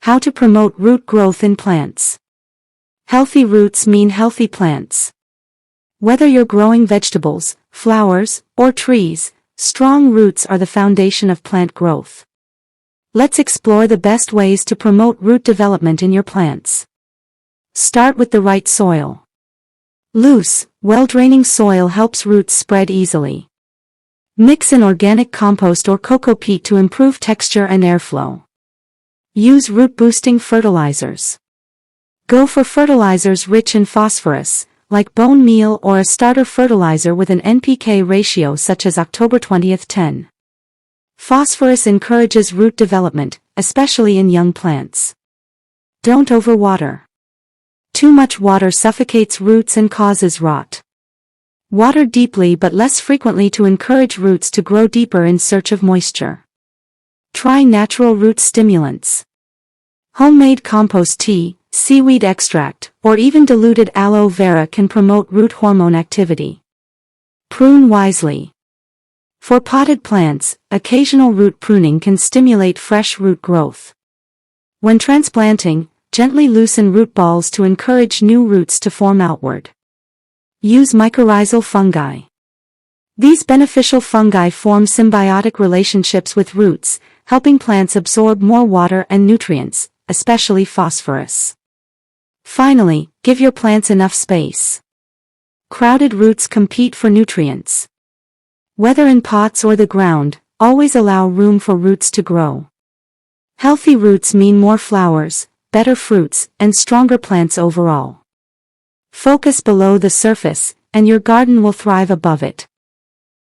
How to promote root growth in plants. Healthy roots mean healthy plants. Whether you're growing vegetables, flowers, or trees, strong roots are the foundation of plant growth. Let's explore the best ways to promote root development in your plants. Start with the right soil. Loose, well-draining soil helps roots spread easily. Mix in organic compost or coco peat to improve texture and airflow. Use root-boosting fertilizers. Go for fertilizers rich in phosphorus, like bone meal or a starter fertilizer with an NPK ratio such as October 20:10. Phosphorus encourages root development, especially in young plants. Don't overwater. Too much water suffocates roots and causes rot. Water deeply but less frequently to encourage roots to grow deeper in search of moisture. Try natural root stimulants. Homemade compost tea, seaweed extract, or even diluted aloe vera can promote root hormone activity. Prune wisely. For potted plants, occasional root pruning can stimulate fresh root growth. When transplanting, gently loosen root balls to encourage new roots to form outward. Use mycorrhizal fungi. These beneficial fungi form symbiotic relationships with roots, helping plants absorb more water and nutrients, especially phosphorus. Finally, give your plants enough space. Crowded roots compete for nutrients. Whether in pots or the ground, always allow room for roots to grow. Healthy roots mean more flowers, better fruits, and stronger plants overall. Focus below the surface, and your garden will thrive above it.